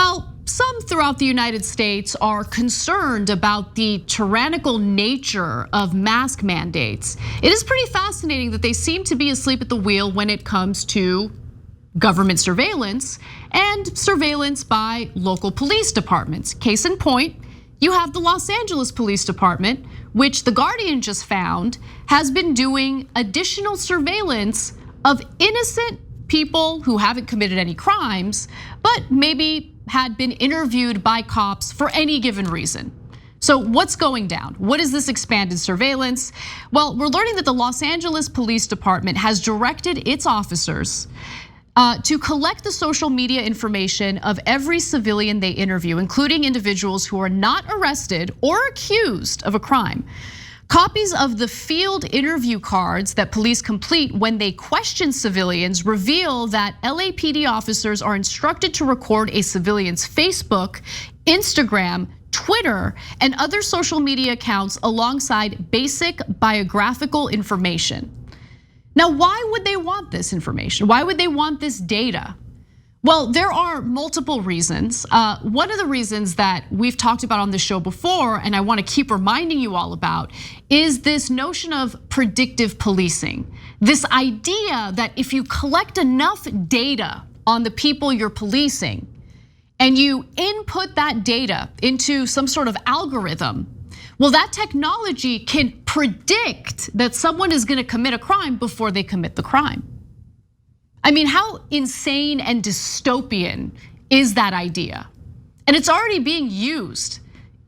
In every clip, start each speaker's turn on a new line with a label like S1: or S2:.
S1: Well, some throughout the United States are concerned about the tyrannical nature of mask mandates. It is pretty fascinating that they seem to be asleep at the wheel when it comes to government surveillance and surveillance by local police departments. Case in point, you have the Los Angeles Police Department, which The Guardian just found has been doing additional surveillance of innocent people who haven't committed any crimes, but maybe had been interviewed by cops for any given reason. So what's going down? What is this expanded surveillance? Well, we're learning that the Los Angeles Police Department has directed its officers to collect the social media information of every civilian they interview, including individuals who are not arrested or accused of a crime. Copies of the field interview cards that police complete when they question civilians reveal that LAPD officers are instructed to record a civilian's Facebook, Instagram, Twitter, and other social media accounts alongside basic biographical information. Now, why would they want this information? Why would they want this data? Well, there are multiple reasons. One of the reasons that we've talked about on the show before, and I want to keep reminding you all about, is this notion of predictive policing. This idea that if you collect enough data on the people you're policing and you input that data into some sort of algorithm, well, that technology can predict that someone is going to commit a crime before they commit the crime. I mean, how insane and dystopian is that idea? And it's already being used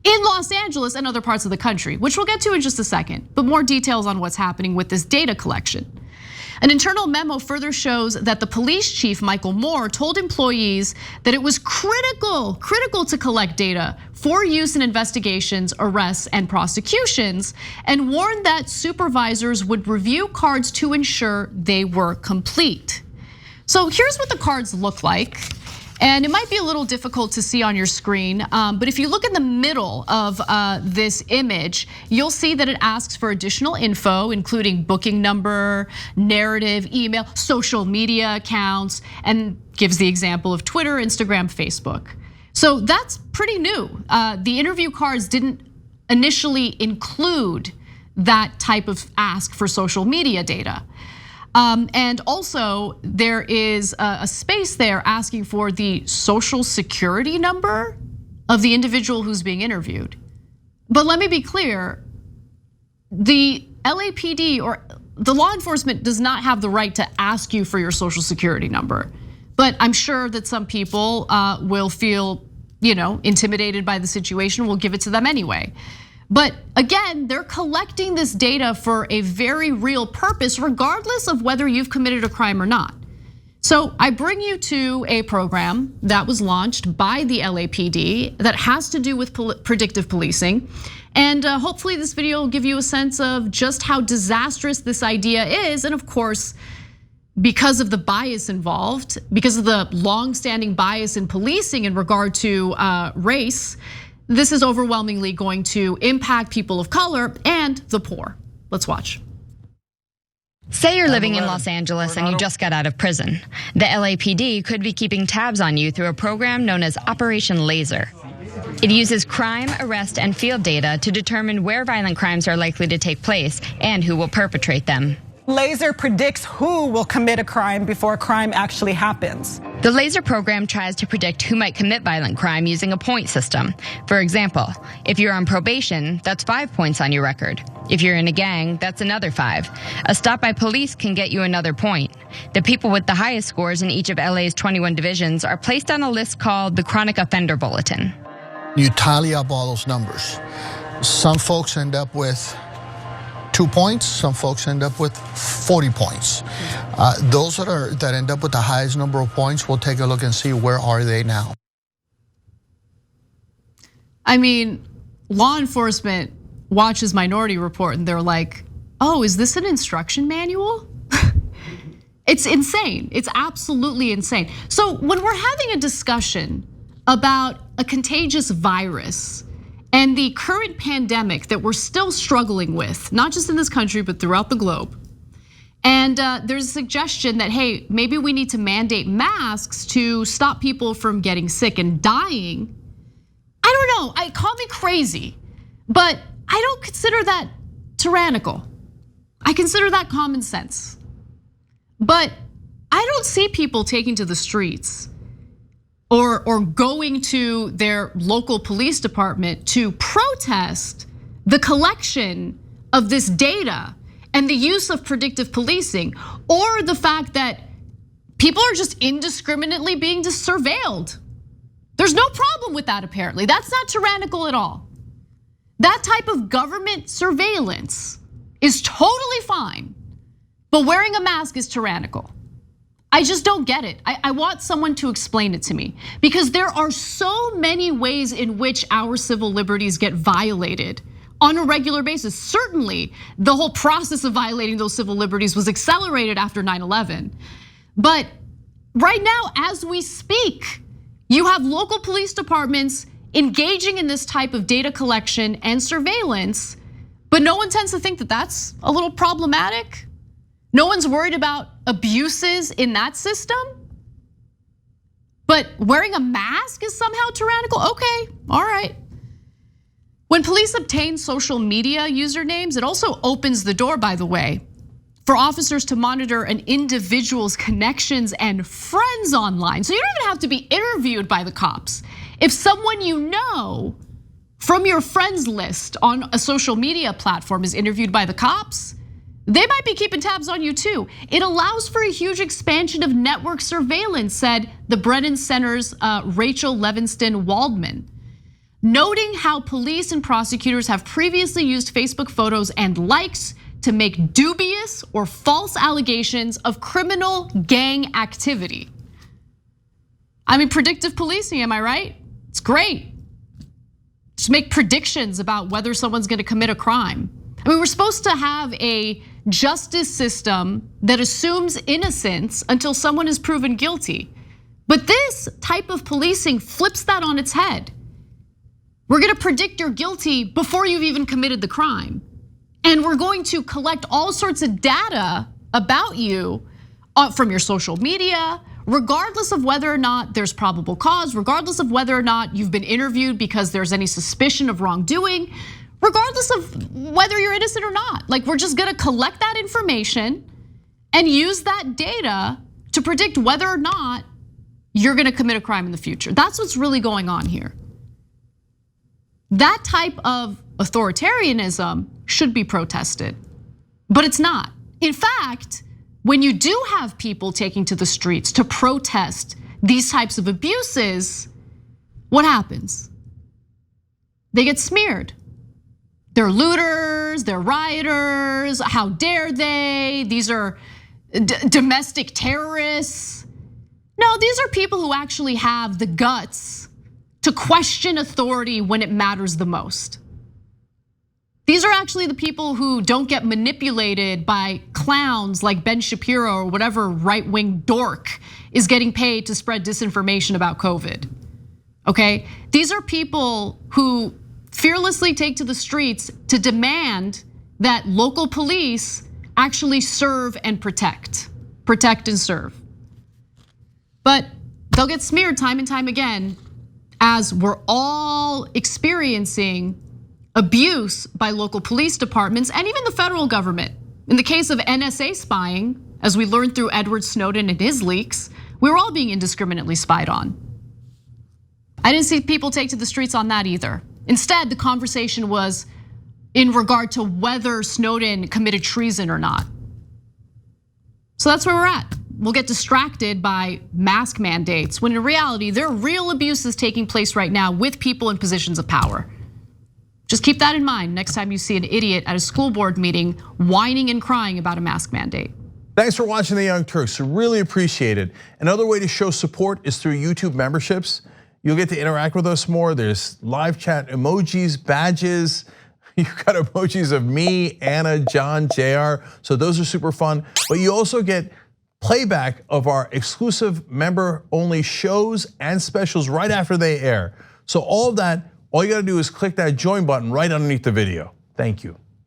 S1: in Los Angeles and other parts of the country, which we'll get to in just a second, but more details on what's happening with this data collection. An internal memo further shows that the police chief, Michael Moore, told employees that it was critical to collect data for use in investigations, arrests, and prosecutions, and warned that supervisors would review cards to ensure they were complete. So here's what the cards look like. And it might be a little difficult to see on your screen, but if you look in the middle of this image, you'll see that it asks for additional info, including booking number, narrative, email, social media accounts, and gives the example of Twitter, Instagram, Facebook. So that's pretty new. The interview cards didn't initially include that type of ask for social media data. And also there is a space there asking for the social security number of the individual who's being interviewed. But let me be clear, the LAPD or the law enforcement does not have the right to ask you for your social security number. But I'm sure that some people will feel, intimidated by the situation, will give it to them anyway. But again, they're collecting this data for a very real purpose, regardless of whether you've committed a crime or not. So I bring you to a program that was launched by the LAPD that has to do with predictive policing. And hopefully this video will give you a sense of just how disastrous this idea is. And of course, because of the bias involved, because of the long-standing bias in policing in regard to race, this is overwhelmingly going to impact people of color and the poor. Let's watch.
S2: Say you're living in Los Angeles and you just got out of prison. The LAPD could be keeping tabs on you through a program known as Operation Laser. It uses crime, arrest, and field data to determine where violent crimes are likely to take place and who will perpetrate them.
S3: Laser predicts who will commit a crime before a crime actually happens.
S2: The Laser program tries to predict who might commit violent crime using a point system. For example, if you're on probation, that's 5 points on your record. If you're in a gang, that's another 5. A stop by police can get you another point. The people with the highest scores in each of LA's 21 divisions are placed on a list called the Chronic Offender Bulletin.
S4: You tally up all those numbers. Some folks end up with 2 points, some folks end up with 40 points. Those that end up with the highest number of points, we'll take a look and see where are they now.
S1: I mean, law enforcement watches Minority Report and they're like, oh, is this an instruction manual? It's insane, it's absolutely insane. So when we're having a discussion about a contagious virus, and the current pandemic that we're still struggling with, not just in this country, but throughout the globe, And there's a suggestion that, hey, maybe we need to mandate masks to stop people from getting sick and dying. I don't know, call me crazy, but I don't consider that tyrannical. I consider that common sense. But I don't see people taking to the streets or going to their local police department to protest the collection of this data and the use of predictive policing, or the fact that people are just indiscriminately being surveilled. There's no problem with that, apparently. That's not tyrannical at all. That type of government surveillance is totally fine, but wearing a mask is tyrannical. I just don't get it. I want someone to explain it to me, because there are so many ways in which our civil liberties get violated on a regular basis. Certainly, the whole process of violating those civil liberties was accelerated after 9/11. But right now, as we speak, you have local police departments engaging in this type of data collection and surveillance, but no one tends to think that that's a little problematic. No one's worried about abuses in that system. But wearing a mask is somehow tyrannical? Okay, all right. When police obtain social media usernames, it also opens the door, by the way, for officers to monitor an individual's connections and friends online. So you don't even have to be interviewed by the cops. If someone you know from your friends list on a social media platform is interviewed by the cops, they might be keeping tabs on you too. It allows for a huge expansion of network surveillance, said the Brennan Center's Rachel Levinston Waldman, noting how police and prosecutors have previously used Facebook photos and likes to make dubious or false allegations of criminal gang activity. I mean, predictive policing, am I right? It's great. Just make predictions about whether someone's gonna commit a crime. I mean, we're supposed to have a justice system that assumes innocence until someone is proven guilty. But this type of policing flips that on its head. We're gonna predict you're guilty before you've even committed the crime. And we're going to collect all sorts of data about you from your social media, regardless of whether or not there's probable cause, regardless of whether or not you've been interviewed because there's any suspicion of wrongdoing, regardless of whether you're innocent or not. Like, we're just gonna collect that information and use that data to predict whether or not you're gonna commit a crime in the future. That's what's really going on here. That type of authoritarianism should be protested, but it's not. In fact, when you do have people taking to the streets to protest these types of abuses, what happens? They get smeared. They're looters, they're rioters, how dare they? These are domestic terrorists. No, these are people who actually have the guts to question authority when it matters the most. These are actually the people who don't get manipulated by clowns like Ben Shapiro or whatever right-wing dork is getting paid to spread disinformation about COVID, okay? These are people who fearlessly take to the streets to demand that local police actually serve and protect and serve. But they'll get smeared time and time again, as we're all experiencing abuse by local police departments and even the federal government. In the case of NSA spying, as we learned through Edward Snowden and his leaks, we were all being indiscriminately spied on. I didn't see people take to the streets on that either. Instead, the conversation was in regard to whether Snowden committed treason or not. So that's where we're at. We'll get distracted by mask mandates when in reality, there are real abuses taking place right now with people in positions of power. Just keep that in mind next time you see an idiot at a school board meeting whining and crying about a mask mandate.
S5: Thanks for watching The Young Turks, we really appreciate it. Another way to show support is through YouTube memberships. You'll get to interact with us more. There's live chat emojis, badges. You've got emojis of me, Anna, John, JR. So those are super fun. But you also get playback of our exclusive member-only shows and specials right after they air. So all of that, all you gotta do is click that join button right underneath the video. Thank you.